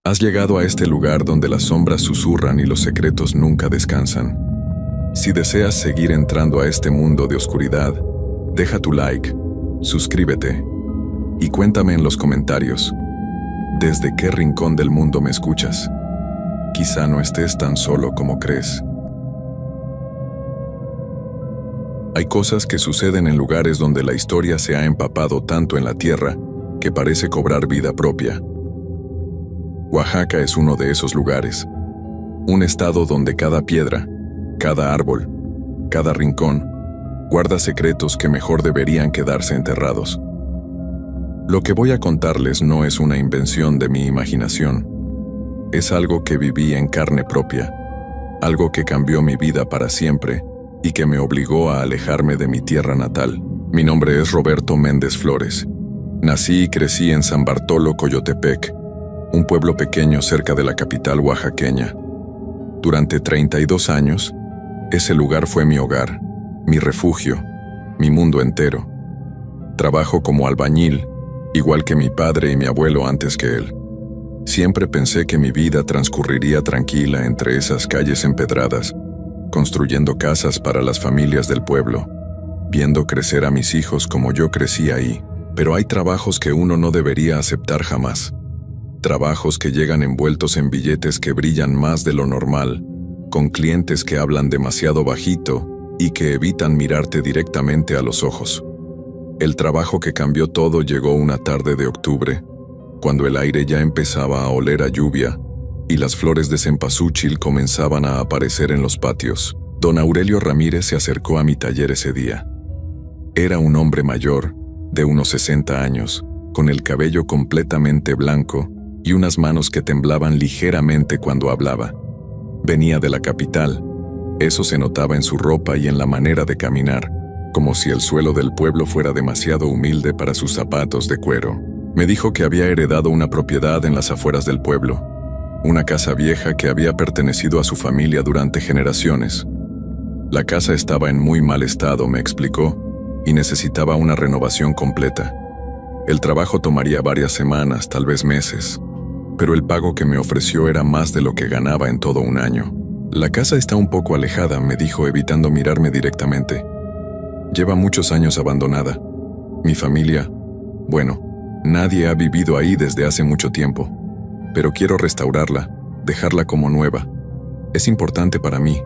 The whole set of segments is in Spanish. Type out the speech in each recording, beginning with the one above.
Has llegado a este lugar donde las sombras susurran y los secretos nunca descansan. Si deseas seguir entrando a este mundo de oscuridad, deja tu like, suscríbete y cuéntame en los comentarios, ¿desde qué rincón del mundo me escuchas? Quizá no estés tan solo como crees. Hay cosas que suceden en lugares donde la historia se ha empapado tanto en la tierra que parece cobrar vida propia. Oaxaca es uno de esos lugares, un estado donde cada piedra, cada árbol, cada rincón, guarda secretos que mejor deberían quedarse enterrados. Lo que voy a contarles no es una invención de mi imaginación, es algo que viví en carne propia, algo que cambió mi vida para siempre y que me obligó a alejarme de mi tierra natal. Mi nombre es Roberto Méndez Flores. Nací y crecí en San Bartolo, Coyotepec, un pueblo pequeño cerca de la capital oaxaqueña. Durante 32 años, ese lugar fue mi hogar, mi refugio, mi mundo entero. Trabajo como albañil, igual que mi padre y mi abuelo antes que él. Siempre pensé que mi vida transcurriría tranquila entre esas calles empedradas, construyendo casas para las familias del pueblo, viendo crecer a mis hijos como yo crecí ahí. Pero hay trabajos que uno no debería aceptar jamás. Trabajos que llegan envueltos en billetes que brillan más de lo normal, con clientes que hablan demasiado bajito y que evitan mirarte directamente a los ojos. El trabajo que cambió todo llegó una tarde de octubre, cuando el aire ya empezaba a oler a lluvia y las flores de cempasúchil comenzaban a aparecer en los patios. Don Aurelio Ramírez se acercó a mi taller ese día. Era un hombre mayor, de unos 60 años, con el cabello completamente blanco y unas manos que temblaban ligeramente cuando hablaba. Venía de la capital. Eso se notaba en su ropa y en la manera de caminar, como si el suelo del pueblo fuera demasiado humilde para sus zapatos de cuero. Me dijo que había heredado una propiedad en las afueras del pueblo, una casa vieja que había pertenecido a su familia durante generaciones. La casa estaba en muy mal estado, me explicó, y necesitaba una renovación completa. El trabajo tomaría varias semanas, tal vez meses, pero el pago que me ofreció era más de lo que ganaba en todo un año. La casa está un poco alejada, me dijo, evitando mirarme directamente. Lleva muchos años abandonada. Mi familia, bueno, nadie ha vivido ahí desde hace mucho tiempo, pero quiero restaurarla, dejarla como nueva. Es importante para mí.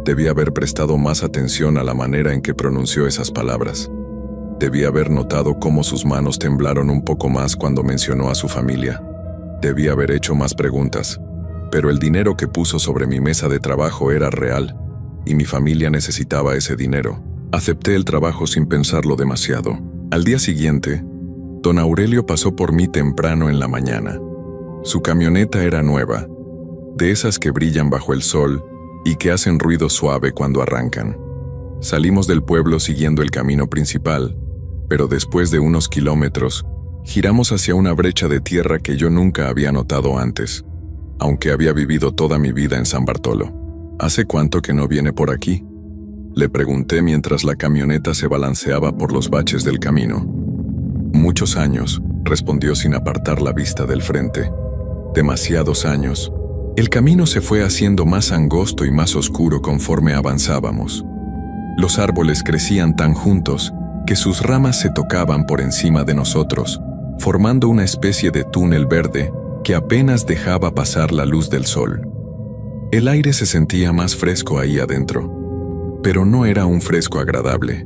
Debí haber prestado más atención a la manera en que pronunció esas palabras. Debí haber notado cómo sus manos temblaron un poco más cuando mencionó a su familia. Debí haber hecho más preguntas, pero el dinero que puso sobre mi mesa de trabajo era real, y mi familia necesitaba ese dinero. Acepté el trabajo sin pensarlo demasiado. Al día siguiente, don Aurelio pasó por mí temprano en la mañana. Su camioneta era nueva, de esas que brillan bajo el sol y que hacen ruido suave cuando arrancan. Salimos del pueblo siguiendo el camino principal, pero después de unos kilómetros, giramos hacia una brecha de tierra que yo nunca había notado antes, aunque había vivido toda mi vida en San Bartolo. ¿Hace cuánto que no viene por aquí?, le pregunté mientras la camioneta se balanceaba por los baches del camino. Muchos años, respondió sin apartar la vista del frente. Demasiados años. El camino se fue haciendo más angosto y más oscuro conforme avanzábamos. Los árboles crecían tan juntos que sus ramas se tocaban por encima de nosotros, formando una especie de túnel verde que apenas dejaba pasar la luz del sol. El aire se sentía más fresco ahí adentro, pero no era un fresco agradable.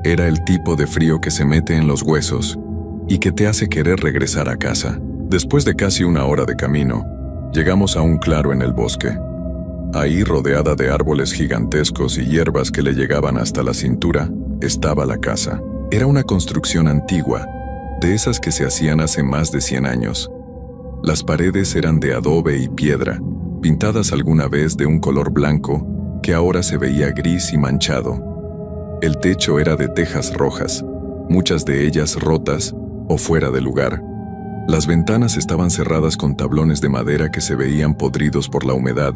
Era el tipo de frío que se mete en los huesos y que te hace querer regresar a casa. Después de casi una hora de camino, llegamos a un claro en el bosque. Ahí, rodeada de árboles gigantescos y hierbas que le llegaban hasta la cintura, estaba la casa. Era una construcción antigua, de esas que se hacían hace más de 100 años. Las paredes eran de adobe y piedra, pintadas alguna vez de un color blanco que ahora se veía gris y manchado. El techo era de tejas rojas, muchas de ellas rotas o fuera de lugar. Las ventanas estaban cerradas con tablones de madera que se veían podridos por la humedad.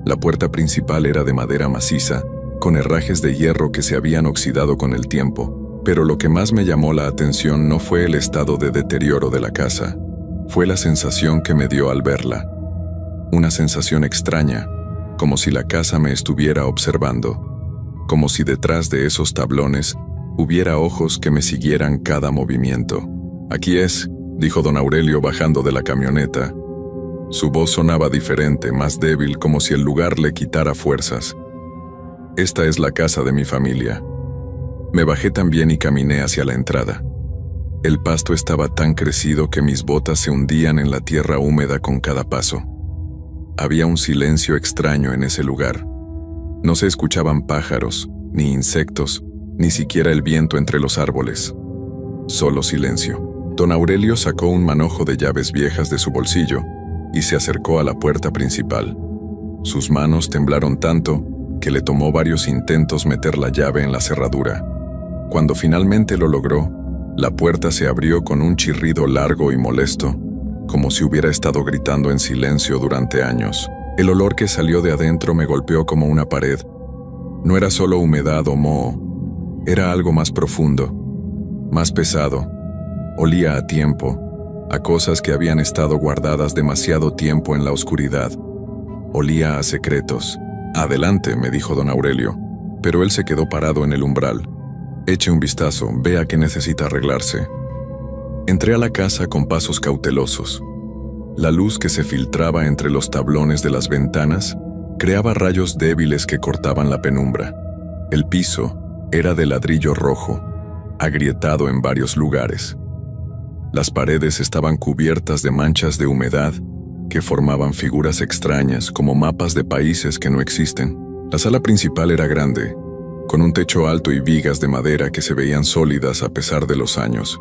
La puerta principal era de madera maciza, con herrajes de hierro que se habían oxidado con el tiempo. Pero lo que más me llamó la atención no fue el estado de deterioro de la casa. Fue la sensación que me dio al verla. Una sensación extraña, como si la casa me estuviera observando, como si detrás de esos tablones hubiera ojos que me siguieran cada movimiento. «Aquí es», dijo don Aurelio bajando de la camioneta. Su voz sonaba diferente, más débil, como si el lugar le quitara fuerzas. «Esta es la casa de mi familia». Me bajé también y caminé hacia la entrada. El pasto estaba tan crecido que mis botas se hundían en la tierra húmeda con cada paso. Había un silencio extraño en ese lugar. No se escuchaban pájaros, ni insectos, ni siquiera el viento entre los árboles. Solo silencio. Don Aurelio sacó un manojo de llaves viejas de su bolsillo y se acercó a la puerta principal. Sus manos temblaron tanto que le tomó varios intentos meter la llave en la cerradura. Cuando finalmente lo logró, la puerta se abrió con un chirrido largo y molesto, como si hubiera estado gritando en silencio durante años. El olor que salió de adentro me golpeó como una pared. No era solo humedad o moho, era algo más profundo, más pesado. Olía a tiempo, a cosas que habían estado guardadas demasiado tiempo en la oscuridad. Olía a secretos. «Adelante», me dijo don Aurelio, pero él se quedó parado en el umbral. «Eche un vistazo, vea que necesita arreglarse». Entré a la casa con pasos cautelosos. La luz que se filtraba entre los tablones de las ventanas creaba rayos débiles que cortaban la penumbra. El piso era de ladrillo rojo, agrietado en varios lugares. Las paredes estaban cubiertas de manchas de humedad que formaban figuras extrañas como mapas de países que no existen. La sala principal era grande, con un techo alto y vigas de madera que se veían sólidas a pesar de los años.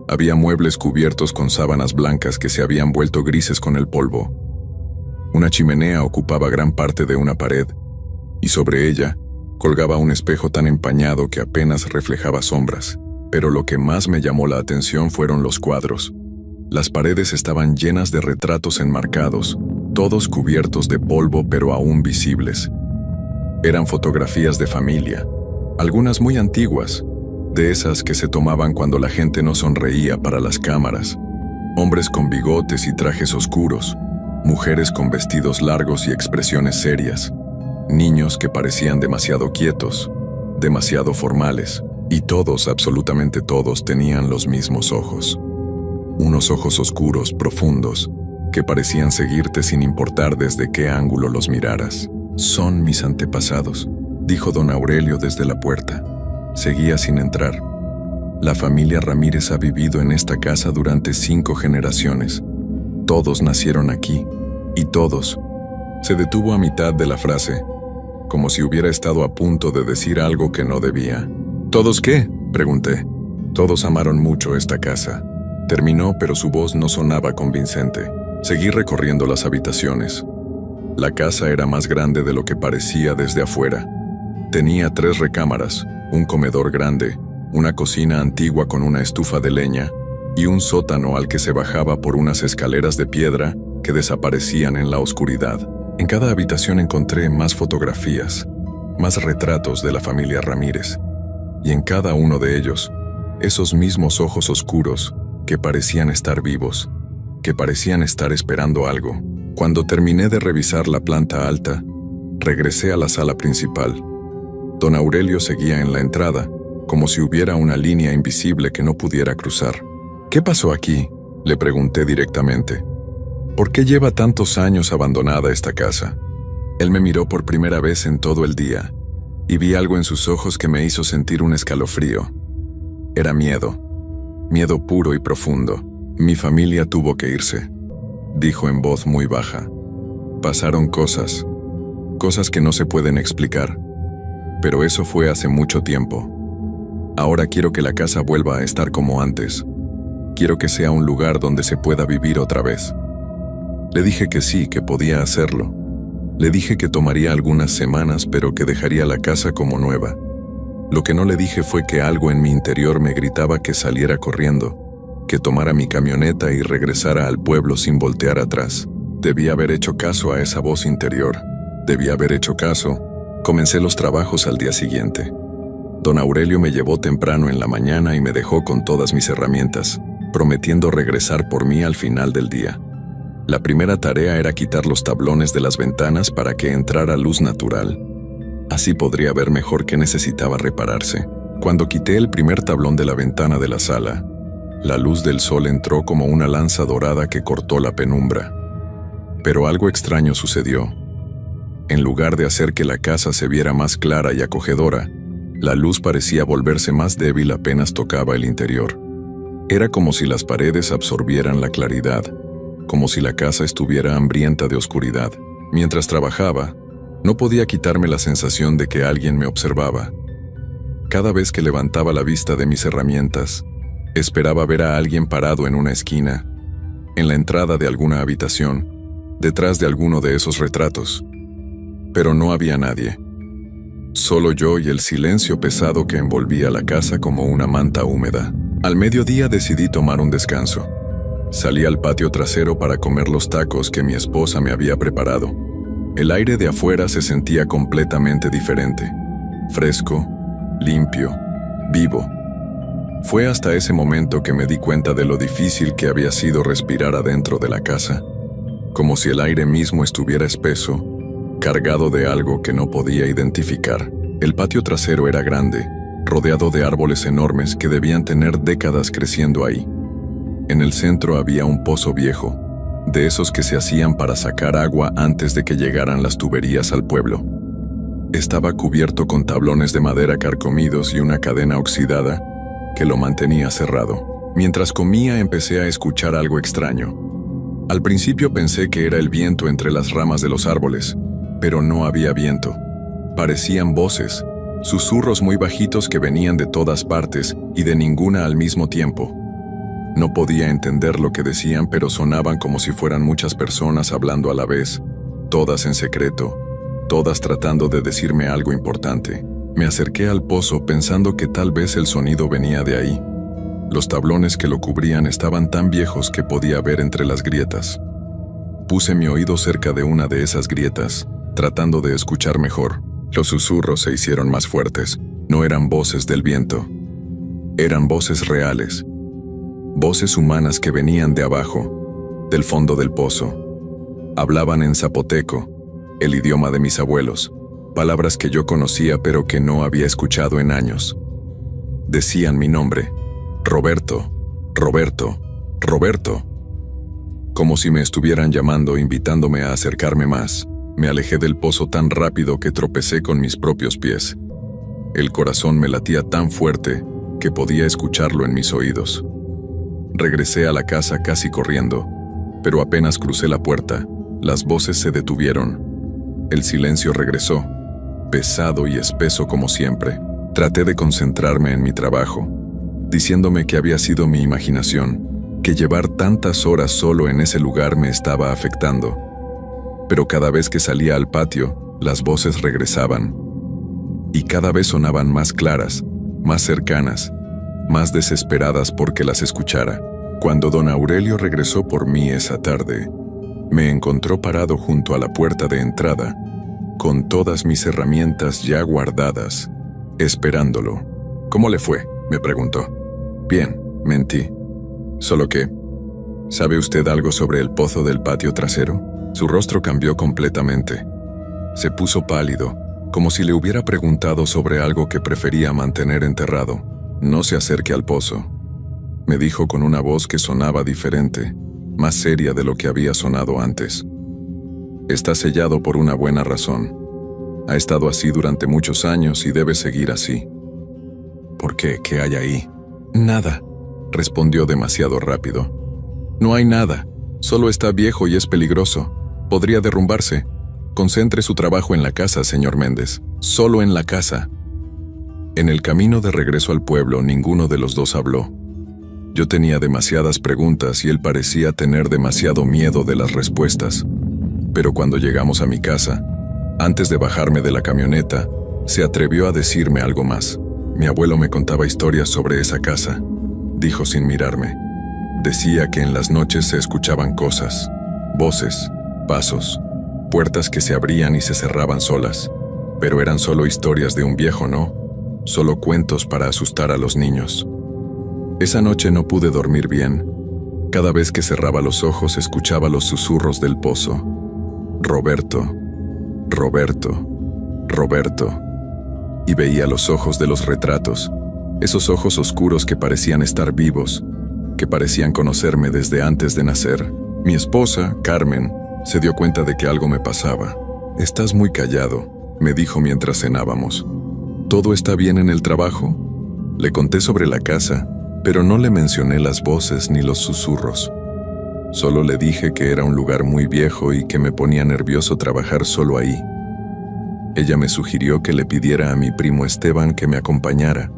Había muebles cubiertos con sábanas blancas que se habían vuelto grises con el polvo. Una chimenea ocupaba gran parte de una pared, y sobre ella colgaba un espejo tan empañado que apenas reflejaba sombras. Pero lo que más me llamó la atención fueron los cuadros. Las paredes estaban llenas de retratos enmarcados, todos cubiertos de polvo pero aún visibles. Eran fotografías de familia, algunas muy antiguas, de esas que se tomaban cuando la gente no sonreía para las cámaras. Hombres con bigotes y trajes oscuros, mujeres con vestidos largos y expresiones serias, niños que parecían demasiado quietos, demasiado formales, y todos, absolutamente todos, tenían los mismos ojos. Unos ojos oscuros, profundos, que parecían seguirte sin importar desde qué ángulo los miraras. «Son mis antepasados», dijo don Aurelio desde la puerta. Seguía sin entrar. «La familia Ramírez ha vivido en esta casa durante 5 generaciones. Todos nacieron aquí, y todos». Se detuvo a mitad de la frase, como si hubiera estado a punto de decir algo que no debía. «¿Todos qué?», pregunté. «Todos amaron mucho esta casa». Terminó, pero su voz no sonaba convincente. Seguí recorriendo las habitaciones. La casa era más grande de lo que parecía desde afuera. Tenía 3 recámaras, un comedor grande, una cocina antigua con una estufa de leña y un sótano al que se bajaba por unas escaleras de piedra que desaparecían en la oscuridad. En cada habitación encontré más fotografías, más retratos de la familia Ramírez, y en cada uno de ellos, esos mismos ojos oscuros que parecían estar vivos, que parecían estar esperando algo. Cuando terminé de revisar la planta alta, regresé a la sala principal. Don Aurelio seguía en la entrada, como si hubiera una línea invisible que no pudiera cruzar. «¿Qué pasó aquí?», le pregunté directamente. «¿Por qué lleva tantos años abandonada esta casa?». Él me miró por primera vez en todo el día, y vi algo en sus ojos que me hizo sentir un escalofrío. Era miedo, miedo puro y profundo. «Mi familia tuvo que irse», dijo en voz muy baja. «Pasaron cosas que no se pueden explicar. Pero eso fue hace mucho tiempo. Ahora quiero que la casa vuelva a estar como antes. Quiero que sea un lugar donde se pueda vivir otra vez». Le dije que sí, que podía hacerlo. Le dije que tomaría algunas semanas, pero que dejaría la casa como nueva. Lo que no le dije fue que algo en mi interior me gritaba que saliera corriendo, que tomara mi camioneta y regresara al pueblo sin voltear atrás. Debía haber hecho caso a esa voz interior. Debía haber hecho caso. Comencé los trabajos al día siguiente. Don Aurelio me llevó temprano en la mañana y me dejó con todas mis herramientas. prometiendo regresar por mí al final del día. La primera tarea era quitar los tablones de las ventanas para que entrara luz natural. Así podría ver mejor qué necesitaba repararse. Cuando quité el primer tablón de la ventana de la sala, la luz del sol entró como una lanza dorada que cortó la penumbra. Pero algo extraño sucedió. En lugar de hacer que la casa se viera más clara y acogedora, la luz parecía volverse más débil apenas tocaba el interior. Era como si las paredes absorbieran la claridad, como si la casa estuviera hambrienta de oscuridad. Mientras trabajaba, no podía quitarme la sensación de que alguien me observaba. Cada vez que levantaba la vista de mis herramientas, esperaba ver a alguien parado en una esquina, en la entrada de alguna habitación, detrás de alguno de esos retratos. Pero no había nadie. Solo yo y el silencio pesado que envolvía la casa como una manta húmeda. Al mediodía decidí tomar un descanso. Salí al patio trasero para comer los tacos que mi esposa me había preparado. El aire de afuera se sentía completamente diferente. Fresco, limpio, vivo. Fue hasta ese momento que me di cuenta de lo difícil que había sido respirar adentro de la casa, como si el aire mismo estuviera espeso, cargado de algo que no podía identificar. El patio trasero era grande, rodeado de árboles enormes que debían tener décadas creciendo ahí. En el centro había un pozo viejo, de esos que se hacían para sacar agua antes de que llegaran las tuberías al pueblo. Estaba cubierto con tablones de madera carcomidos y una cadena oxidada que lo mantenía cerrado. Mientras comía empecé a escuchar algo extraño. Al principio pensé que era el viento entre las ramas de los árboles, pero no había viento. Parecían voces, susurros muy bajitos que venían de todas partes y de ninguna al mismo tiempo. No podía entender lo que decían, pero sonaban como si fueran muchas personas hablando a la vez, todas en secreto, todas tratando de decirme algo importante. Me acerqué al pozo pensando que tal vez el sonido venía de ahí. Los tablones que lo cubrían estaban tan viejos que podía ver entre las grietas. Puse mi oído cerca de una de esas grietas, tratando de escuchar mejor. Los susurros se hicieron más fuertes. No eran voces del viento. Eran voces reales. Voces humanas que venían de abajo, del fondo del pozo. Hablaban en zapoteco, el idioma de mis abuelos, palabras que yo conocía pero que no había escuchado en años. Decían mi nombre, Roberto, Roberto, Roberto. Como si me estuvieran llamando, invitándome a acercarme más. Me alejé del pozo tan rápido que tropecé con mis propios pies. El corazón me latía tan fuerte que podía escucharlo en mis oídos. Regresé a la casa casi corriendo, pero apenas crucé la puerta, las voces se detuvieron. El silencio regresó, pesado y espeso como siempre. Traté de concentrarme en mi trabajo, diciéndome que había sido mi imaginación, que llevar tantas horas solo en ese lugar me estaba afectando. Pero cada vez que salía al patio, las voces regresaban, y cada vez sonaban más claras, más cercanas, más desesperadas porque las escuchara. Cuando don Aurelio regresó por mí esa tarde, me encontró parado junto a la puerta de entrada, con todas mis herramientas ya guardadas, esperándolo. ¿Cómo le fue?, me preguntó. Bien, mentí. Solo que, ¿sabe usted algo sobre el pozo del patio trasero? Su rostro cambió completamente. Se puso pálido, como si le hubiera preguntado sobre algo que prefería mantener enterrado. No se acerque al pozo, me dijo con una voz que sonaba diferente, más seria de lo que había sonado antes. Está sellado por una buena razón. Ha estado así durante muchos años y debe seguir así. ¿Por qué? ¿Qué hay ahí? Nada, respondió demasiado rápido. No hay nada, solo está viejo y es peligroso. Podría derrumbarse. Concentre su trabajo en la casa, señor Méndez. Solo en la casa. En el camino de regreso al pueblo, ninguno de los dos habló. Yo tenía demasiadas preguntas y él parecía tener demasiado miedo de las respuestas. Pero cuando llegamos a mi casa, antes de bajarme de la camioneta, se atrevió a decirme algo más. Mi abuelo me contaba historias sobre esa casa, dijo sin mirarme. Decía que en las noches se escuchaban cosas, voces, pasos, puertas que se abrían y se cerraban solas. Pero eran solo historias de un viejo, ¿no? Solo cuentos para asustar a los niños. Esa noche no pude dormir bien. Cada vez que cerraba los ojos escuchaba los susurros del pozo. Roberto, Roberto, Roberto. Y veía los ojos de los retratos, esos ojos oscuros que parecían estar vivos, que parecían conocerme desde antes de nacer. Mi esposa, Carmen, se dio cuenta de que algo me pasaba. «Estás muy callado», me dijo mientras cenábamos. «¿Todo está bien en el trabajo?». Le conté sobre la casa, pero no le mencioné las voces ni los susurros. Solo le dije que era un lugar muy viejo y que me ponía nervioso trabajar solo ahí. Ella me sugirió que le pidiera a mi primo Esteban que me acompañara,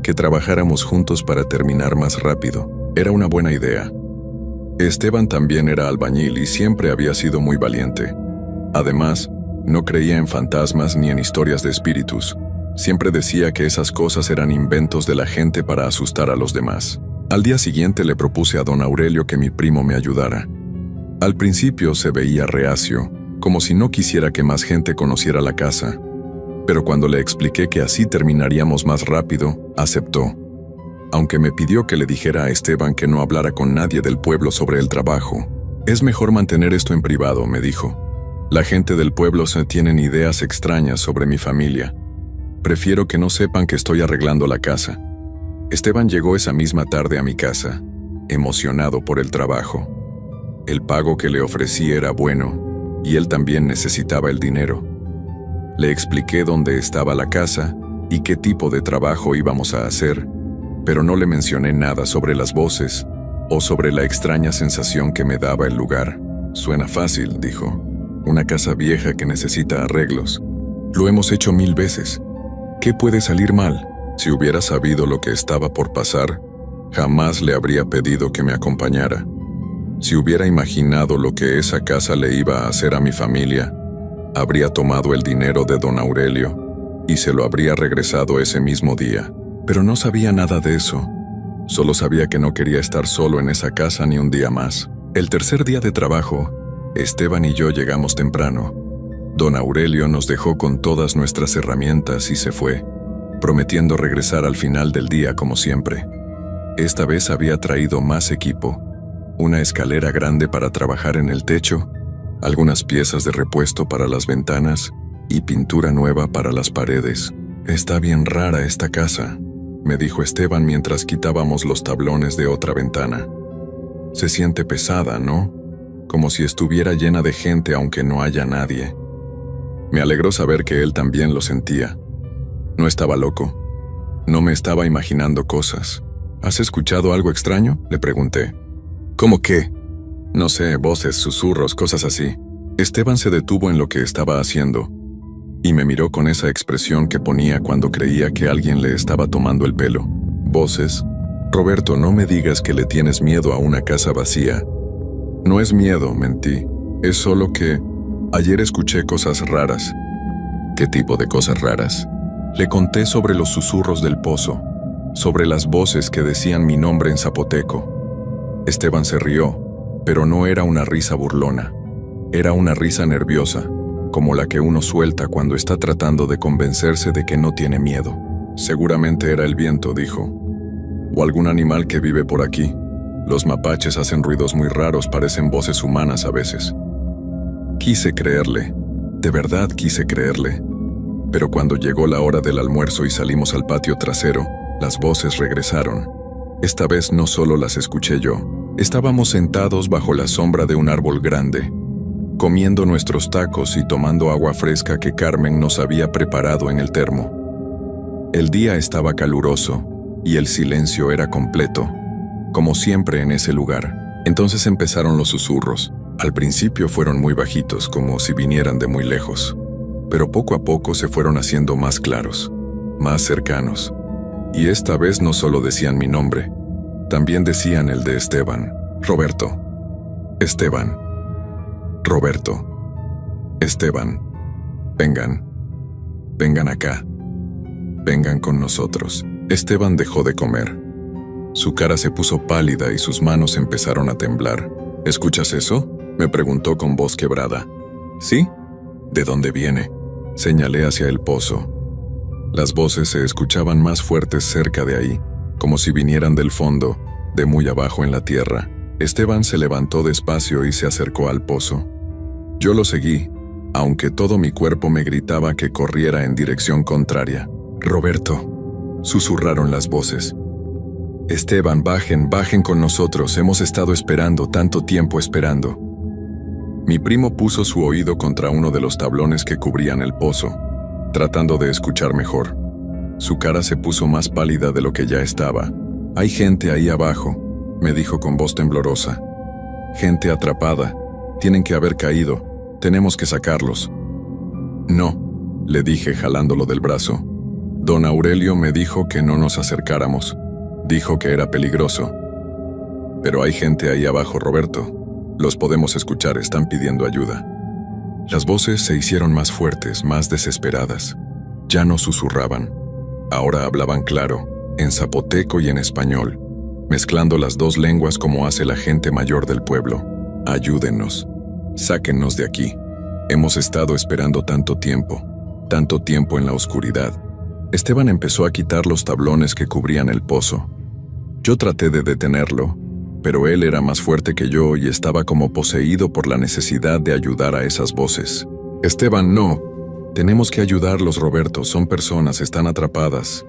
que trabajáramos juntos para terminar más rápido. Era una buena idea. Esteban también era albañil y siempre había sido muy valiente. Además, no creía en fantasmas ni en historias de espíritus. Siempre decía que esas cosas eran inventos de la gente para asustar a los demás. Al día siguiente le propuse a don Aurelio que mi primo me ayudara. Al principio se veía reacio, como si no quisiera que más gente conociera la casa. Pero cuando le expliqué que así terminaríamos más rápido, aceptó. Aunque me pidió que le dijera a Esteban que no hablara con nadie del pueblo sobre el trabajo. «Es mejor mantener esto en privado», me dijo. «La gente del pueblo se tienen ideas extrañas sobre mi familia. Prefiero que no sepan que estoy arreglando la casa». Esteban llegó esa misma tarde a mi casa, emocionado por el trabajo. El pago que le ofrecí era bueno, y él también necesitaba el dinero. Le expliqué dónde estaba la casa y qué tipo de trabajo íbamos a hacer, pero no le mencioné nada sobre las voces o sobre la extraña sensación que me daba el lugar. «Suena fácil», dijo. «Una casa vieja que necesita arreglos. Lo hemos hecho 1000 veces. ¿Qué puede salir mal? Si hubiera sabido lo que estaba por pasar, jamás le habría pedido que me acompañara. Si hubiera imaginado lo que esa casa le iba a hacer a mi familia, habría tomado el dinero de don Aurelio y se lo habría regresado ese mismo día». Pero no sabía nada de eso. Solo sabía que no quería estar solo en esa casa ni un día más. El tercer día de trabajo, Esteban y yo llegamos temprano. Don Aurelio nos dejó con todas nuestras herramientas y se fue, prometiendo regresar al final del día como siempre. Esta vez había traído más equipo, una escalera grande para trabajar en el techo, algunas piezas de repuesto para las ventanas y pintura nueva para las paredes. «Está bien rara esta casa», me dijo Esteban mientras quitábamos los tablones de otra ventana. «Se siente pesada, ¿no? Como si estuviera llena de gente aunque no haya nadie». Me alegró saber que él también lo sentía. No estaba loco. No me estaba imaginando cosas. «¿Has escuchado algo extraño?», le pregunté. «¿Cómo qué?». «No sé, voces, susurros, cosas así». Esteban se detuvo en lo que estaba haciendo y me miró con esa expresión que ponía cuando creía que alguien le estaba tomando el pelo. «¿Voces? Roberto, no me digas que le tienes miedo a una casa vacía». «No es miedo», mentí. «Es solo que ayer escuché cosas raras». «¿Qué tipo de cosas raras?». Le conté sobre los susurros del pozo, sobre las voces que decían mi nombre en zapoteco. Esteban se rió, pero no era una risa burlona. Era una risa nerviosa, como la que uno suelta cuando está tratando de convencerse de que no tiene miedo. «Seguramente era el viento», dijo. «O algún animal que vive por aquí. Los mapaches hacen ruidos muy raros, parecen voces humanas a veces». Quise creerle, de verdad quise creerle. Pero cuando llegó la hora del almuerzo y salimos al patio trasero, las voces regresaron. Esta vez no solo las escuché yo. Estábamos sentados bajo la sombra de un árbol grande, comiendo nuestros tacos y tomando agua fresca que Carmen nos había preparado en el termo. El día estaba caluroso y el silencio era completo, como siempre en ese lugar. Entonces empezaron los susurros. Al principio fueron muy bajitos, como si vinieran de muy lejos, pero poco a poco se fueron haciendo más claros, más cercanos. Y esta vez no solo decían mi nombre, también decían el de Esteban. «Roberto, Esteban, Roberto, Esteban, vengan, vengan acá, vengan con nosotros». Esteban dejó de comer. Su cara se puso pálida y sus manos empezaron a temblar. «¿Escuchas eso?», me preguntó con voz quebrada. «¿Sí? ¿De dónde viene?». Señalé hacia el pozo. Las voces se escuchaban más fuertes cerca de ahí. como si vinieran del fondo, de muy abajo en la tierra. Esteban se levantó despacio y se acercó al pozo. Yo lo seguí, aunque todo mi cuerpo me gritaba que corriera en dirección contraria. «Roberto», susurraron las voces. «Esteban, bajen con nosotros, hemos estado esperando, tanto tiempo esperando». Mi primo puso su oído contra uno de los tablones que cubrían el pozo, tratando de escuchar mejor. Su cara se puso más pálida de lo que ya estaba. «Hay gente ahí abajo», me dijo con voz temblorosa. «Gente atrapada. Tienen que haber caído. Tenemos que sacarlos». «No», le dije jalándolo del brazo. «Don Aurelio me dijo que no nos acercáramos. Dijo que era peligroso». «Pero hay gente ahí abajo, Roberto. Los podemos escuchar, están pidiendo ayuda». Las voces se hicieron más fuertes, más desesperadas. Ya no susurraban. Ahora hablaban claro, en zapoteco y en español, mezclando las dos lenguas como hace la gente mayor del pueblo. «Ayúdennos. Sáquennos de aquí. Hemos estado esperando tanto tiempo en la oscuridad». Esteban empezó a quitar los tablones que cubrían el pozo. Yo traté de detenerlo, pero él era más fuerte que yo y estaba como poseído por la necesidad de ayudar a esas voces. «Esteban, no. Tenemos que ayudarlos, Roberto. Son personas, están atrapadas».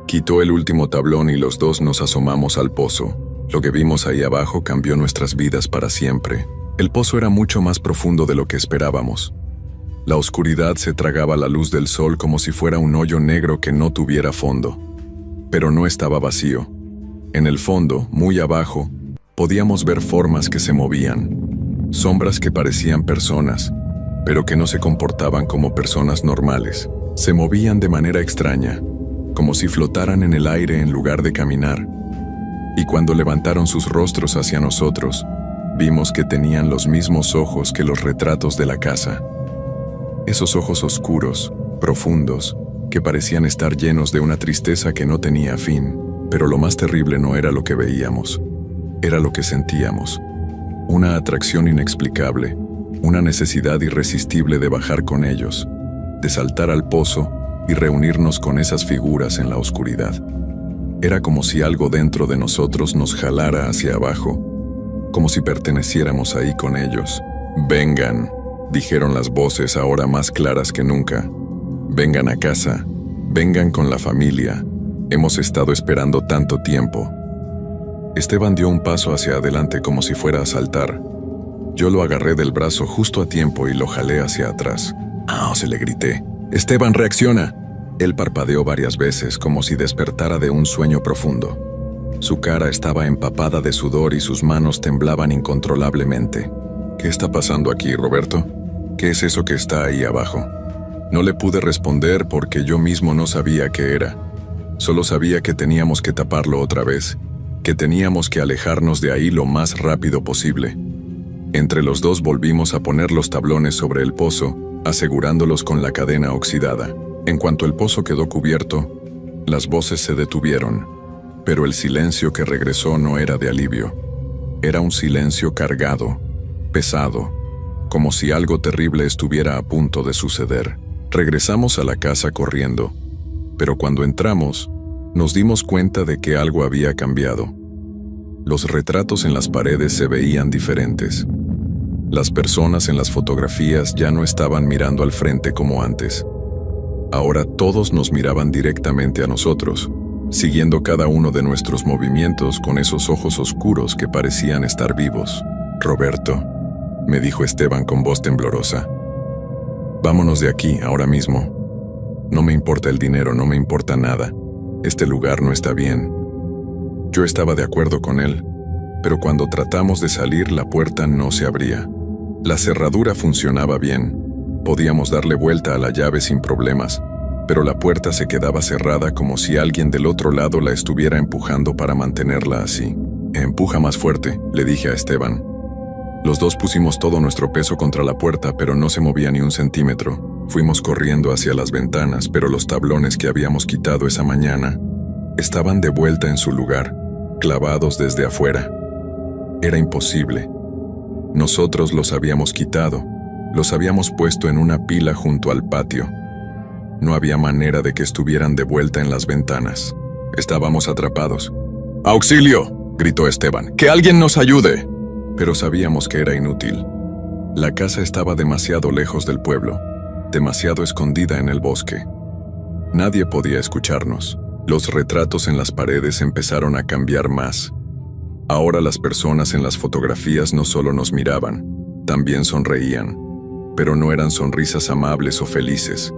Quitó el último tablón y los dos nos asomamos al pozo. Lo que vimos ahí abajo cambió nuestras vidas para siempre. El pozo era mucho más profundo de lo que esperábamos. La oscuridad se tragaba la luz del sol como si fuera un hoyo negro que no tuviera fondo. Pero no estaba vacío. En el fondo, muy abajo, podíamos ver formas que se movían. Sombras que parecían personas, pero que no se comportaban como personas normales. Se movían de manera extraña, como si flotaran en el aire en lugar de caminar. Y cuando levantaron sus rostros hacia nosotros, vimos que tenían los mismos ojos que los retratos de la casa. Esos ojos oscuros, profundos, que parecían estar llenos de una tristeza que no tenía fin. Pero lo más terrible no era lo que veíamos, era lo que sentíamos. Una atracción inexplicable, una necesidad irresistible de bajar con ellos, de saltar al pozo y reunirnos con esas figuras en la oscuridad. Era como si algo dentro de nosotros nos jalara hacia abajo, como si perteneciéramos ahí con ellos. «Vengan», dijeron las voces ahora más claras que nunca. «Vengan a casa, vengan con la familia. Hemos estado esperando tanto tiempo». Esteban dio un paso hacia adelante como si fuera a saltar. Yo lo agarré del brazo justo a tiempo y lo jalé hacia atrás. «¡Ah!», se le grité. «¡Esteban, reacciona!». Él parpadeó varias veces como si despertara de un sueño profundo. Su cara estaba empapada de sudor y sus manos temblaban incontrolablemente. «¿Qué está pasando aquí, Roberto? ¿Qué es eso que está ahí abajo?». No le pude responder porque yo mismo no sabía qué era. Solo sabía que teníamos que taparlo otra vez, que teníamos que alejarnos de ahí lo más rápido posible. Entre los dos volvimos a poner los tablones sobre el pozo, asegurándolos con la cadena oxidada. En cuanto el pozo quedó cubierto, las voces se detuvieron, pero el silencio que regresó no era de alivio. Era un silencio cargado, pesado, como si algo terrible estuviera a punto de suceder. Regresamos a la casa corriendo, pero cuando entramos, nos dimos cuenta de que algo había cambiado. Los retratos en las paredes se veían diferentes. Las personas en las fotografías ya no estaban mirando al frente como antes. Ahora todos nos miraban directamente a nosotros, siguiendo cada uno de nuestros movimientos con esos ojos oscuros que parecían estar vivos. «Roberto», me dijo Esteban con voz temblorosa, «vámonos de aquí, ahora mismo. No me importa el dinero, no me importa nada. Este lugar no está bien». Yo estaba de acuerdo con él, pero cuando tratamos de salir la puerta no se abría. La cerradura funcionaba bien, podíamos darle vuelta a la llave sin problemas, pero la puerta se quedaba cerrada como si alguien del otro lado la estuviera empujando para mantenerla así. «Empuja más fuerte», le dije a Esteban. Los dos pusimos todo nuestro peso contra la puerta, pero no se movía ni un centímetro. Fuimos corriendo hacia las ventanas, pero los tablones que habíamos quitado esa mañana estaban de vuelta en su lugar, clavados desde afuera. Era imposible. Nosotros los habíamos quitado, los habíamos puesto en una pila junto al patio. No había manera de que estuvieran de vuelta en las ventanas. Estábamos atrapados. ¡Auxilio!, gritó Esteban. ¡Que alguien nos ayude! Pero sabíamos que era inútil. La casa estaba demasiado lejos del pueblo, demasiado escondida en el bosque. Nadie podía escucharnos. Los retratos en las paredes empezaron a cambiar más. Ahora las personas en las fotografías no solo nos miraban, también sonreían. Pero no eran sonrisas amables o felices.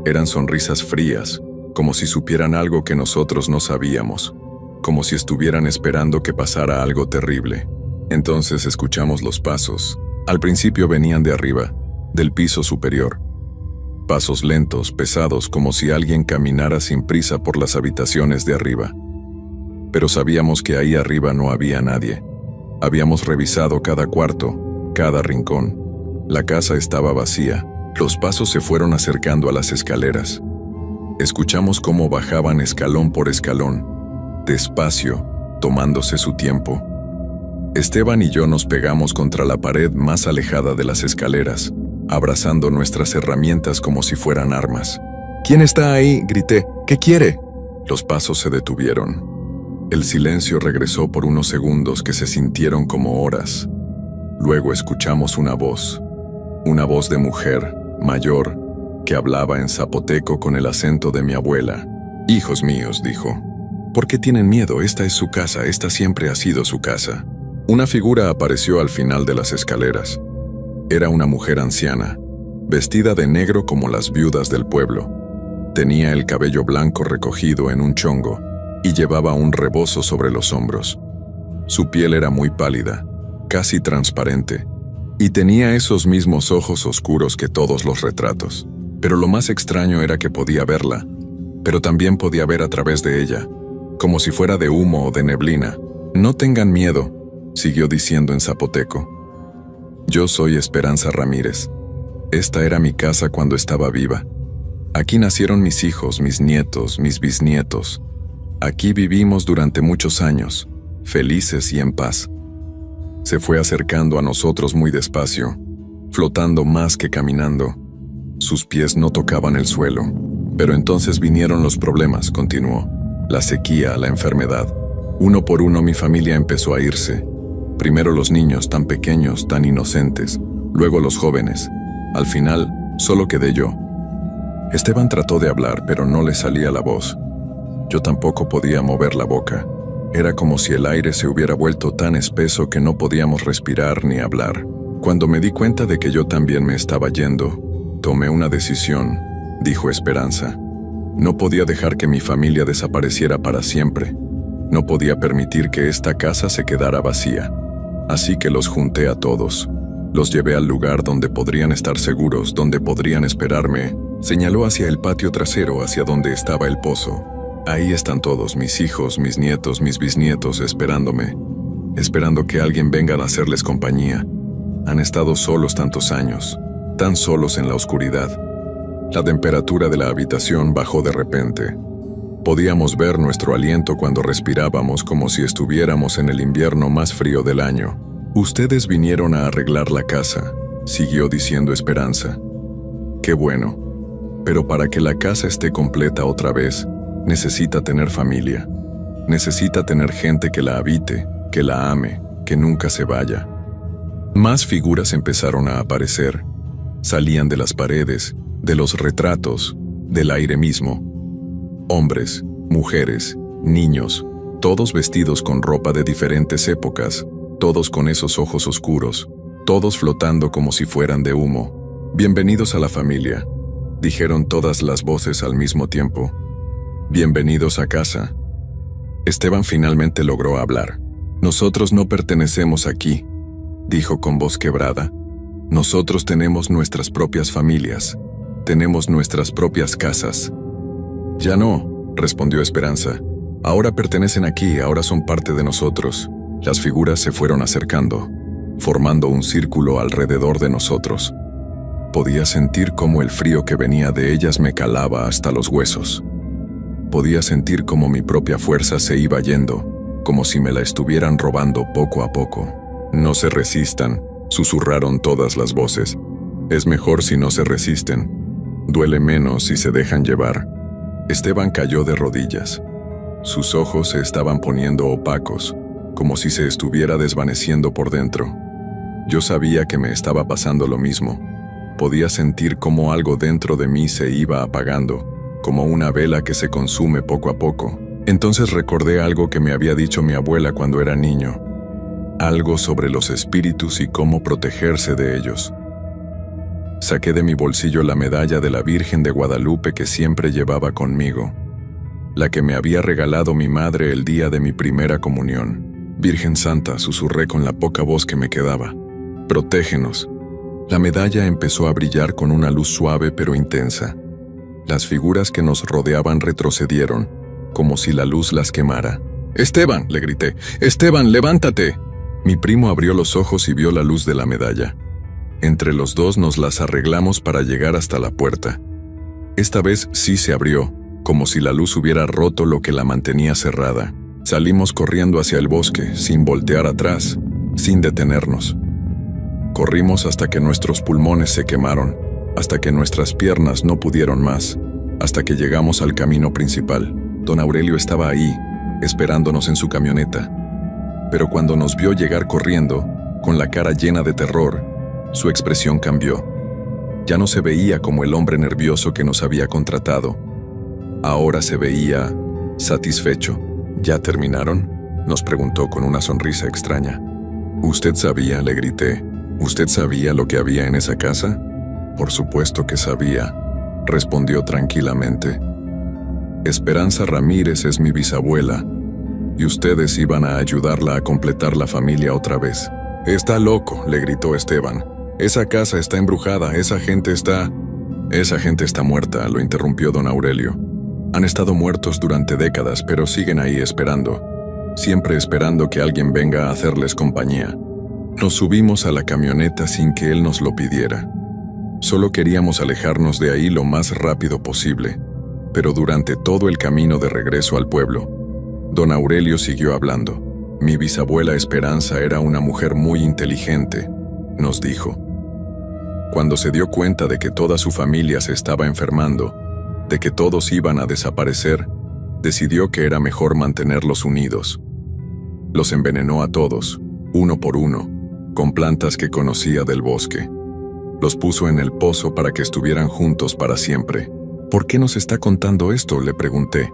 Eran sonrisas frías, como si supieran algo que nosotros no sabíamos, como si estuvieran esperando que pasara algo terrible. Entonces escuchamos los pasos. Al principio venían de arriba, del piso superior. Pasos lentos, pesados, como si alguien caminara sin prisa por las habitaciones de arriba. Pero sabíamos que ahí arriba no había nadie. Habíamos revisado cada cuarto, cada rincón. La casa estaba vacía. Los pasos se fueron acercando a las escaleras. Escuchamos cómo bajaban escalón por escalón, despacio, tomándose su tiempo. Esteban y yo nos pegamos contra la pared más alejada de las escaleras, abrazando nuestras herramientas como si fueran armas. «¿Quién está ahí?», grité. «¿Qué quiere?». Los pasos se detuvieron. El silencio regresó por unos segundos que se sintieron como horas. Luego escuchamos una voz de mujer, mayor, que hablaba en zapoteco con el acento de mi abuela. «Hijos míos», dijo, «¿por qué tienen miedo? Esta es su casa, esta siempre ha sido su casa». Una figura apareció al final de las escaleras. Era una mujer anciana, vestida de negro como las viudas del pueblo. Tenía el cabello blanco recogido en un chongo y llevaba un rebozo sobre los hombros. Su piel era muy pálida, casi transparente, y tenía esos mismos ojos oscuros que todos los retratos. Pero lo más extraño era que podía verla, pero también podía ver a través de ella, como si fuera de humo o de neblina. «No tengan miedo», siguió diciendo en zapoteco. «Yo soy Esperanza Ramírez. Esta era mi casa cuando estaba viva. Aquí nacieron mis hijos, mis nietos, mis bisnietos. Aquí vivimos durante muchos años, felices y en paz». Se fue acercando a nosotros muy despacio, flotando más que caminando. Sus pies no tocaban el suelo. Pero entonces vinieron los problemas, continuó. La sequía, la enfermedad. Uno por uno mi familia empezó a irse. Primero los niños tan pequeños, tan inocentes, luego los jóvenes. Al final, solo quedé yo. Esteban trató de hablar, pero no le salía la voz. Yo tampoco podía mover la boca. Era como si el aire se hubiera vuelto tan espeso que no podíamos respirar ni hablar. Cuando me di cuenta de que yo también me estaba yendo, tomé una decisión, dijo Esperanza. No podía dejar que mi familia desapareciera para siempre. No podía permitir que esta casa se quedara vacía. Así que los junté a todos. Los llevé al lugar donde podrían estar seguros, donde podrían esperarme. Señaló hacia el patio trasero, hacia donde estaba el pozo. Ahí están todos, mis hijos, mis nietos, mis bisnietos, esperándome. Esperando que alguien venga a hacerles compañía. Han estado solos tantos años, tan solos en la oscuridad. La temperatura de la habitación bajó de repente. Podíamos ver nuestro aliento cuando respirábamos como si estuviéramos en el invierno más frío del año. «Ustedes vinieron a arreglar la casa», siguió diciendo Esperanza. «Qué bueno. Pero para que la casa esté completa otra vez, necesita tener familia. Necesita tener gente que la habite, que la ame, que nunca se vaya». Más figuras empezaron a aparecer. Salían de las paredes, de los retratos, del aire mismo. Hombres, mujeres, niños, todos vestidos con ropa de diferentes épocas, todos con esos ojos oscuros, todos flotando como si fueran de humo. «Bienvenidos a la familia», dijeron todas las voces al mismo tiempo. «Bienvenidos a casa». Esteban finalmente logró hablar. «Nosotros no pertenecemos aquí», dijo con voz quebrada. «Nosotros tenemos nuestras propias familias, tenemos nuestras propias casas». «Ya no», respondió Esperanza. «Ahora pertenecen aquí, ahora son parte de nosotros». Las figuras se fueron acercando, formando un círculo alrededor de nosotros. Podía sentir cómo el frío que venía de ellas me calaba hasta los huesos. Podía sentir cómo mi propia fuerza se iba yendo, como si me la estuvieran robando poco a poco. «No se resistan», susurraron todas las voces. «Es mejor si no se resisten. Duele menos si se dejan llevar». Esteban cayó de rodillas. Sus ojos se estaban poniendo opacos, como si se estuviera desvaneciendo por dentro. Yo sabía que me estaba pasando lo mismo. Podía sentir cómo algo dentro de mí se iba apagando, como una vela que se consume poco a poco. Entonces recordé algo que me había dicho mi abuela cuando era niño. Algo sobre los espíritus y cómo protegerse de ellos. Saqué de mi bolsillo la medalla de la Virgen de Guadalupe que siempre llevaba conmigo, la que me había regalado mi madre el día de mi primera comunión. Virgen Santa, susurré con la poca voz que me quedaba. Protégenos. La medalla empezó a brillar con una luz suave pero intensa. Las figuras que nos rodeaban retrocedieron, como si la luz las quemara. «¡Esteban!», le grité. «¡Esteban, levántate!». Mi primo abrió los ojos y vio la luz de la medalla. Entre los dos nos las arreglamos para llegar hasta la puerta. Esta vez sí se abrió, como si la luz hubiera roto lo que la mantenía cerrada. Salimos corriendo hacia el bosque, sin voltear atrás, sin detenernos. Corrimos hasta que nuestros pulmones se quemaron, hasta que nuestras piernas no pudieron más, hasta que llegamos al camino principal. Don Aurelio estaba ahí, esperándonos en su camioneta. Pero cuando nos vio llegar corriendo, con la cara llena de terror, su expresión cambió. Ya no se veía como el hombre nervioso que nos había contratado. Ahora se veía satisfecho. «¿Ya terminaron?», nos preguntó con una sonrisa extraña. «¿Usted sabía?», le grité. «¿Usted sabía lo que había en esa casa?». «Por supuesto que sabía», respondió tranquilamente. «Esperanza Ramírez es mi bisabuela, y ustedes iban a ayudarla a completar la familia otra vez». «Está loco», le gritó Esteban. «Esa casa está embrujada, esa gente está muerta», lo interrumpió don Aurelio. «Han estado muertos durante décadas, pero siguen ahí esperando, siempre esperando que alguien venga a hacerles compañía». Nos subimos a la camioneta sin que él nos lo pidiera. Solo queríamos alejarnos de ahí lo más rápido posible, pero durante todo el camino de regreso al pueblo, don Aurelio siguió hablando. «Mi bisabuela Esperanza era una mujer muy inteligente», nos dijo. Cuando se dio cuenta de que toda su familia se estaba enfermando, de que todos iban a desaparecer, decidió que era mejor mantenerlos unidos. Los envenenó a todos, uno por uno, con plantas que conocía del bosque. Los puso en el pozo para que estuvieran juntos para siempre. «¿Por qué nos está contando esto?», le pregunté.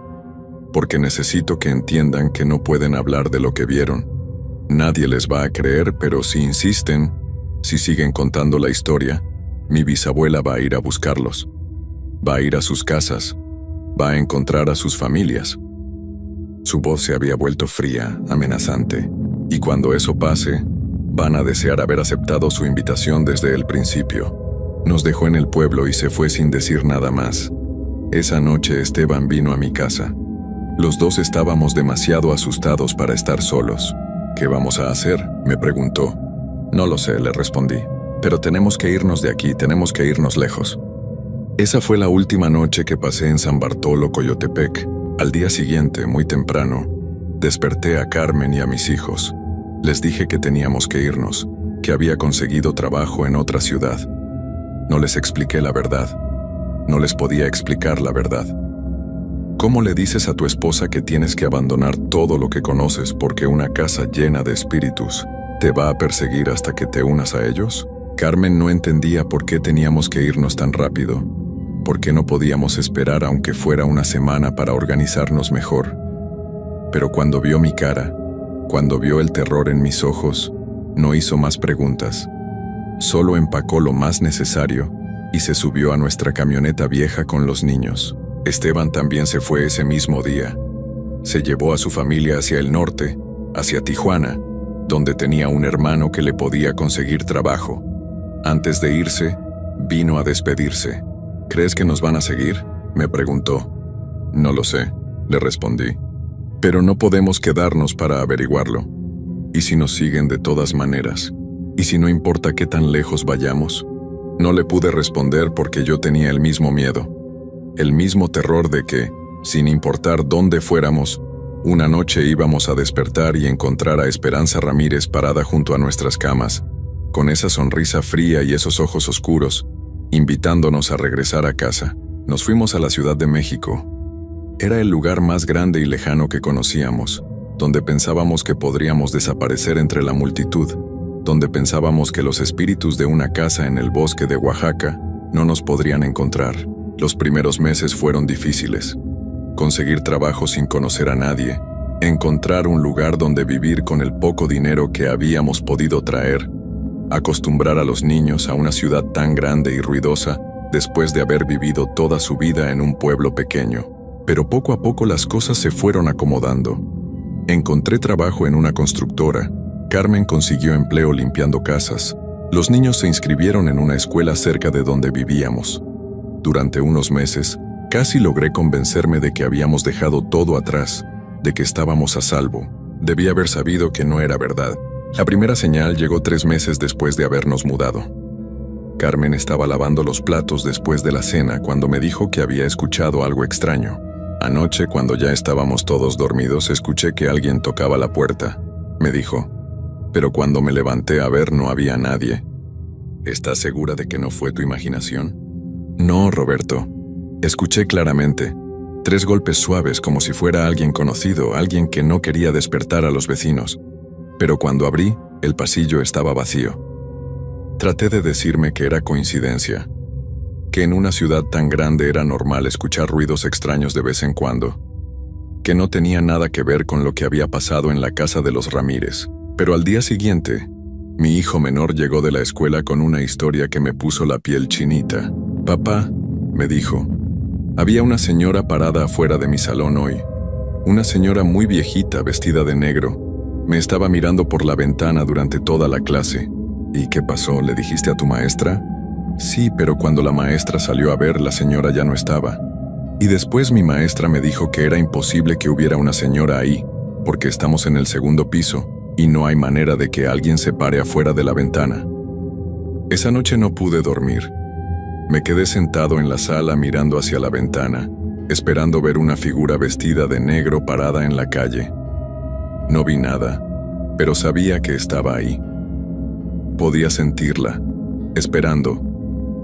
«Porque necesito que entiendan que no pueden hablar de lo que vieron. Nadie les va a creer, pero si insisten, si siguen contando la historia, mi bisabuela va a ir a buscarlos. Va a ir a sus casas, va a encontrar a sus familias». Su voz se había vuelto fría, amenazante, y cuando eso pase, van a desear haber aceptado su invitación desde el principio. Nos dejó en el pueblo y se fue sin decir nada más. Esa noche Esteban vino a mi casa. Los dos estábamos demasiado asustados para estar solos. «¿Qué vamos a hacer?», me preguntó. «No lo sé», le respondí. «Pero tenemos que irnos de aquí, tenemos que irnos lejos». Esa fue la última noche que pasé en San Bartolo, Coyotepec. Al día siguiente, muy temprano, desperté a Carmen y a mis hijos. Les dije que teníamos que irnos, que había conseguido trabajo en otra ciudad. No les expliqué la verdad. No les podía explicar la verdad. ¿Cómo le dices a tu esposa que tienes que abandonar todo lo que conoces porque una casa llena de espíritus te va a perseguir hasta que te unas a ellos? Carmen no entendía por qué teníamos que irnos tan rápido, por qué no podíamos esperar aunque fuera una semana para organizarnos mejor. Pero cuando vio mi cara, cuando vio el terror en mis ojos, no hizo más preguntas. Solo empacó lo más necesario y se subió a nuestra camioneta vieja con los niños. Esteban también se fue ese mismo día. Se llevó a su familia hacia el norte, hacia Tijuana, donde tenía un hermano que le podía conseguir trabajo. Antes de irse, vino a despedirse. «¿Crees que nos van a seguir?», me preguntó. «No lo sé», le respondí. «Pero no podemos quedarnos para averiguarlo. ¿Y si nos siguen de todas maneras? ¿Y si no importa qué tan lejos vayamos?». No le pude responder porque yo tenía el mismo miedo. El mismo terror de que, sin importar dónde fuéramos, una noche íbamos a despertar y encontrar a Esperanza Ramírez parada junto a nuestras camas, con esa sonrisa fría y esos ojos oscuros, invitándonos a regresar a casa. Nos fuimos a la Ciudad de México. Era el lugar más grande y lejano que conocíamos, donde pensábamos que podríamos desaparecer entre la multitud, donde pensábamos que los espíritus de una casa en el bosque de Oaxaca no nos podrían encontrar. Los primeros meses fueron difíciles. Conseguir trabajo sin conocer a nadie, encontrar un lugar donde vivir con el poco dinero que habíamos podido traer, acostumbrar a los niños a una ciudad tan grande y ruidosa después de haber vivido toda su vida en un pueblo pequeño. Pero poco a poco las cosas se fueron acomodando. Encontré trabajo en una constructora. Carmen consiguió empleo limpiando casas. Los niños se inscribieron en una escuela cerca de donde vivíamos. Durante unos meses, casi logré convencerme de que habíamos dejado todo atrás, de que estábamos a salvo. Debí haber sabido que no era verdad. La primera señal llegó 3 meses después de habernos mudado. Carmen estaba lavando los platos después de la cena cuando me dijo que había escuchado algo extraño. Anoche, cuando ya estábamos todos dormidos, escuché que alguien tocaba la puerta, me dijo. Pero cuando me levanté a ver no había nadie. ¿Estás segura de que no fue tu imaginación? No, Roberto. Escuché claramente. 3 golpes suaves como si fuera alguien conocido, alguien que no quería despertar a los vecinos. Pero cuando abrí, el pasillo estaba vacío. Traté de decirme que era coincidencia, que en una ciudad tan grande era normal escuchar ruidos extraños de vez en cuando, que no tenía nada que ver con lo que había pasado en la casa de los Ramírez. Pero al día siguiente, mi hijo menor llegó de la escuela con una historia que me puso la piel chinita. Papá, me dijo, había una señora parada afuera de mi salón hoy. Una señora muy viejita vestida de negro. Me estaba mirando por la ventana durante toda la clase. ¿Y qué pasó? ¿Le dijiste a tu maestra? Sí, pero cuando la maestra salió a ver, la señora ya no estaba. Y después mi maestra me dijo que era imposible que hubiera una señora ahí, porque estamos en el 2º piso, y no hay manera de que alguien se pare afuera de la ventana. Esa noche no pude dormir. Me quedé sentado en la sala mirando hacia la ventana, esperando ver una figura vestida de negro parada en la calle. No vi nada, pero sabía que estaba ahí. Podía sentirla, esperando,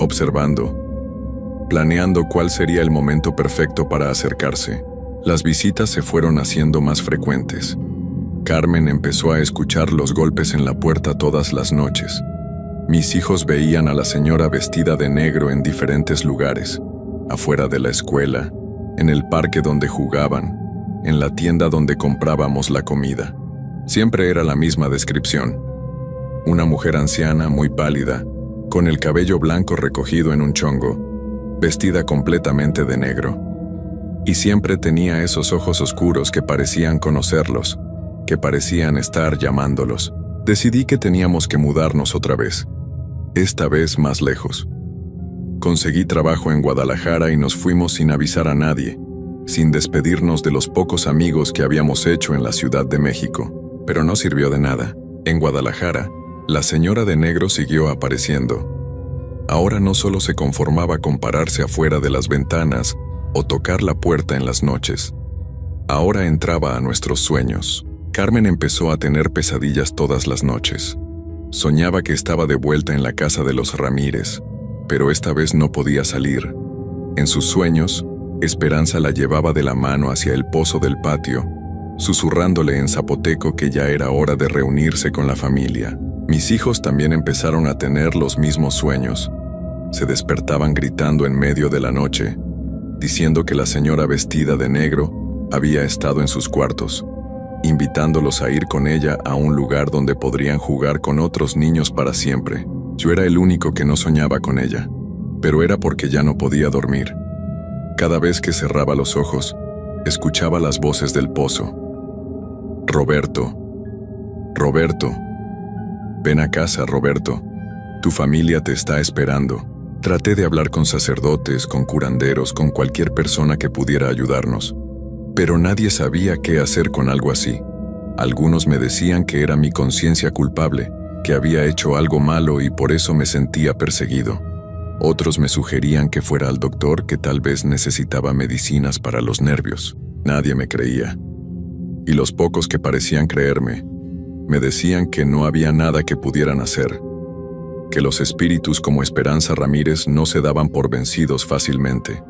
observando, planeando cuál sería el momento perfecto para acercarse. Las visitas se fueron haciendo más frecuentes. Carmen empezó a escuchar los golpes en la puerta todas las noches. Mis hijos veían a la señora vestida de negro en diferentes lugares, afuera de la escuela, en el parque donde jugaban, en la tienda donde comprábamos la comida. Siempre era la misma descripción. Una mujer anciana, muy pálida, con el cabello blanco recogido en un chongo, vestida completamente de negro. Y siempre tenía esos ojos oscuros que parecían conocerlos, que parecían estar llamándolos. Decidí que teníamos que mudarnos otra vez, esta vez más lejos. Conseguí trabajo en Guadalajara y nos fuimos sin avisar a nadie, sin despedirnos de los pocos amigos que habíamos hecho en la Ciudad de México. Pero no sirvió de nada. En Guadalajara, la señora de negro siguió apareciendo. Ahora no solo se conformaba con pararse afuera de las ventanas o tocar la puerta en las noches. Ahora entraba a nuestros sueños. Carmen empezó a tener pesadillas todas las noches. Soñaba que estaba de vuelta en la casa de los Ramírez, pero esta vez no podía salir. En sus sueños, Esperanza la llevaba de la mano hacia el pozo del patio, susurrándole en zapoteco que ya era hora de reunirse con la familia. Mis hijos también empezaron a tener los mismos sueños. Se despertaban gritando en medio de la noche, diciendo que la señora vestida de negro había estado en sus cuartos, invitándolos a ir con ella a un lugar donde podrían jugar con otros niños para siempre. Yo era el único que no soñaba con ella, pero era porque ya no podía dormir. Cada vez que cerraba los ojos, escuchaba las voces del pozo. Roberto, Roberto, ven a casa, Roberto. Tu familia te está esperando. Traté de hablar con sacerdotes, con curanderos, con cualquier persona que pudiera ayudarnos. Pero nadie sabía qué hacer con algo así. Algunos me decían que era mi conciencia culpable, que había hecho algo malo y por eso me sentía perseguido. Otros me sugerían que fuera al doctor, que tal vez necesitaba medicinas para los nervios. Nadie me creía. Y los pocos que parecían creerme, me decían que no había nada que pudieran hacer, que los espíritus como Esperanza Ramírez no se daban por vencidos fácilmente.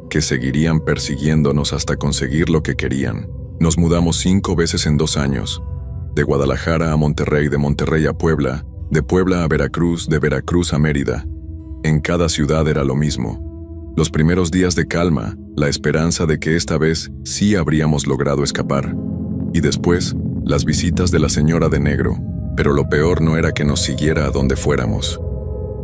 que seguirían persiguiéndonos hasta conseguir lo que querían. Nos mudamos 5 veces en 2 años, de Guadalajara a Monterrey, de Monterrey a Puebla, de Puebla a Veracruz, de Veracruz a Mérida. En cada ciudad era lo mismo. Los primeros días de calma, la esperanza de que esta vez sí habríamos logrado escapar. Y después, las visitas de la señora de negro. Pero lo peor no era que nos siguiera a donde fuéramos.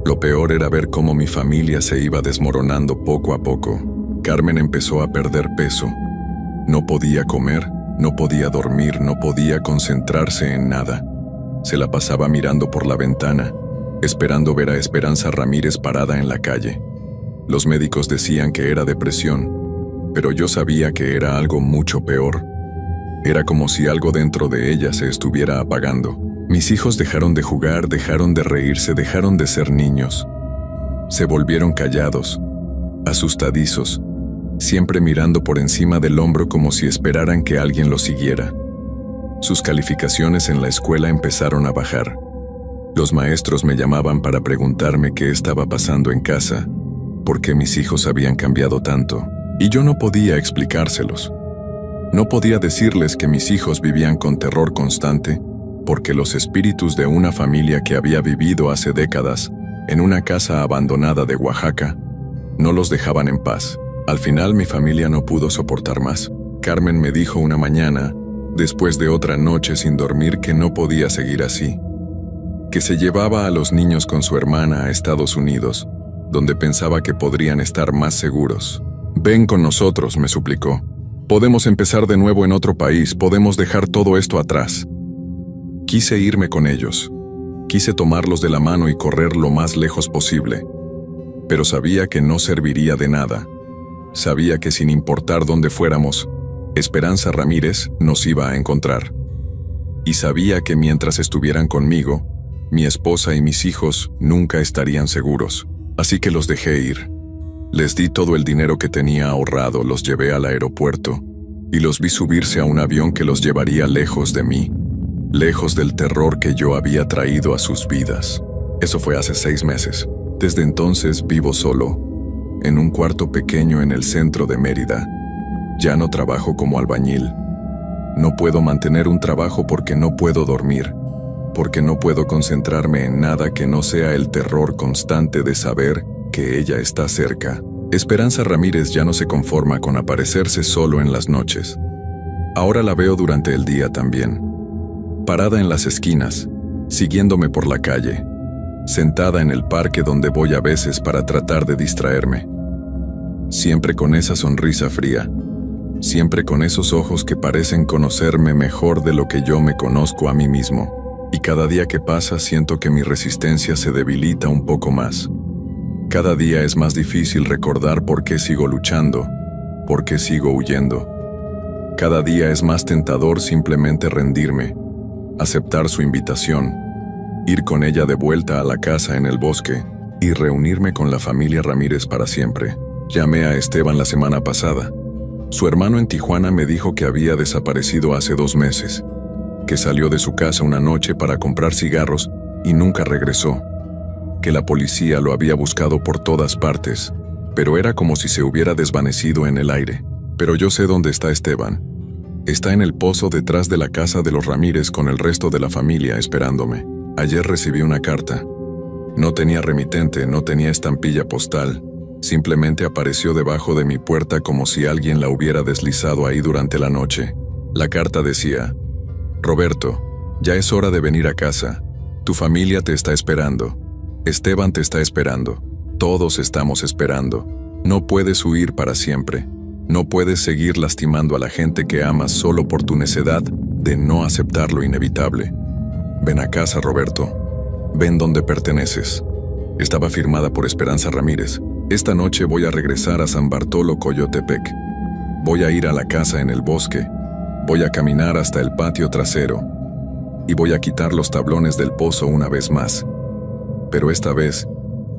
Lo peor era ver cómo mi familia se iba desmoronando poco a poco. Carmen empezó a perder peso. No podía comer, no podía dormir, no podía concentrarse en nada. Se la pasaba mirando por la ventana, esperando ver a Esperanza Ramírez parada en la calle. Los médicos decían que era depresión, pero yo sabía que era algo mucho peor. Era como si algo dentro de ella se estuviera apagando. Mis hijos dejaron de jugar, dejaron de reírse, dejaron de ser niños. Se volvieron callados, asustadizos, siempre mirando por encima del hombro como si esperaran que alguien los siguiera. Sus calificaciones en la escuela empezaron a bajar. Los maestros me llamaban para preguntarme qué estaba pasando en casa, por qué mis hijos habían cambiado tanto, y yo no podía explicárselos. No podía decirles que mis hijos vivían con terror constante, porque los espíritus de una familia que había vivido hace décadas en una casa abandonada de Oaxaca no los dejaban en paz. Al final mi familia no pudo soportar más. Carmen me dijo una mañana, después de otra noche sin dormir, que no podía seguir así, que se llevaba a los niños con su hermana a Estados Unidos, donde pensaba que podrían estar más seguros. «Ven con nosotros», me suplicó. «Podemos empezar de nuevo en otro país, podemos dejar todo esto atrás». Quise irme con ellos. Quise tomarlos de la mano y correr lo más lejos posible. Pero sabía que no serviría de nada. Sabía que sin importar dónde fuéramos, Esperanza Ramírez nos iba a encontrar. Y sabía que mientras estuvieran conmigo, mi esposa y mis hijos nunca estarían seguros. Así que los dejé ir. Les di todo el dinero que tenía ahorrado, los llevé al aeropuerto y los vi subirse a un avión que los llevaría lejos de mí, lejos del terror que yo había traído a sus vidas. Eso fue hace 6 meses. Desde entonces vivo solo, en un cuarto pequeño en el centro de Mérida. Ya no trabajo como albañil. No puedo mantener un trabajo porque no puedo dormir, porque no puedo concentrarme en nada que no sea el terror constante de saber que ella está cerca. Esperanza Ramírez ya no se conforma con aparecerse solo en las noches. Ahora la veo durante el día también, parada en las esquinas, siguiéndome por la calle, sentada en el parque donde voy a veces para tratar de distraerme. Siempre con esa sonrisa fría, siempre con esos ojos que parecen conocerme mejor de lo que yo me conozco a mí mismo. Y cada día que pasa siento que mi resistencia se debilita un poco más. Cada día es más difícil recordar por qué sigo luchando, por qué sigo huyendo. Cada día es más tentador simplemente rendirme, aceptar su invitación, ir con ella de vuelta a la casa en el bosque y reunirme con la familia Ramírez para siempre. Llamé a Esteban la semana pasada. Su hermano en Tijuana me dijo que había desaparecido hace 2 meses, que salió de su casa una noche para comprar cigarros y nunca regresó, que la policía lo había buscado por todas partes, pero era como si se hubiera desvanecido en el aire. Pero yo sé dónde está Esteban. Está en el pozo detrás de la casa de los Ramírez con el resto de la familia esperándome. Ayer recibí una carta. No tenía remitente, no tenía estampilla postal. Simplemente apareció debajo de mi puerta como si alguien la hubiera deslizado ahí durante la noche. La carta decía: Roberto, ya es hora de venir a casa. Tu familia te está esperando. Esteban te está esperando. Todos estamos esperando. No puedes huir para siempre. No puedes seguir lastimando a la gente que amas solo por tu necedad de no aceptar lo inevitable. Ven a casa, Roberto. Ven donde perteneces. Estaba firmada por Esperanza Ramírez. Esta noche voy a regresar a San Bartolo, Coyotepec. Voy a ir a la casa en el bosque. Voy a caminar hasta el patio trasero. Y voy a quitar los tablones del pozo una vez más. Pero esta vez,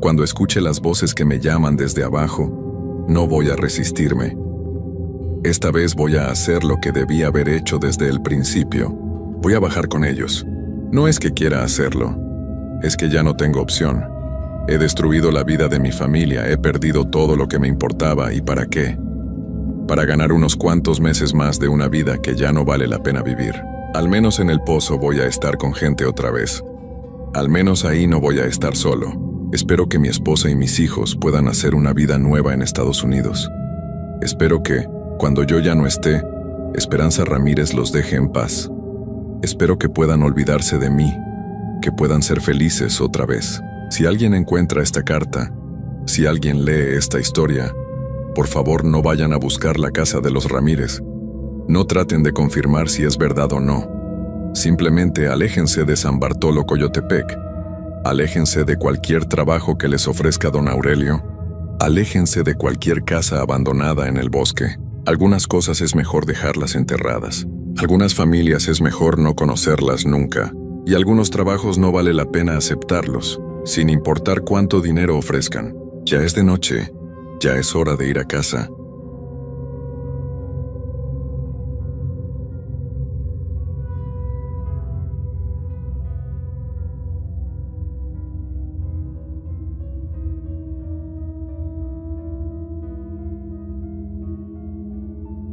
cuando escuche las voces que me llaman desde abajo, no voy a resistirme. Esta vez voy a hacer lo que debí haber hecho desde el principio. Voy a bajar con ellos. No es que quiera hacerlo, es que ya no tengo opción. He destruido la vida de mi familia, he perdido todo lo que me importaba, ¿y para qué? Para ganar unos cuantos meses más de una vida que ya no vale la pena vivir. Al menos en el pozo voy a estar con gente otra vez. Al menos ahí no voy a estar solo. Espero que mi esposa y mis hijos puedan hacer una vida nueva en Estados Unidos. Espero que, cuando yo ya no esté, Esperanza Ramírez los deje en paz. Espero que puedan olvidarse de mí, que puedan ser felices otra vez. Si alguien encuentra esta carta, si alguien lee esta historia, por favor no vayan a buscar la casa de los Ramírez. No traten de confirmar si es verdad o no. Simplemente aléjense de San Bartolo Coyotepec. Aléjense de cualquier trabajo que les ofrezca don Aurelio. Aléjense de cualquier casa abandonada en el bosque. Algunas cosas es mejor dejarlas enterradas. Algunas familias es mejor no conocerlas nunca. Y algunos trabajos no vale la pena aceptarlos, sin importar cuánto dinero ofrezcan. Ya es de noche, ya es hora de ir a casa.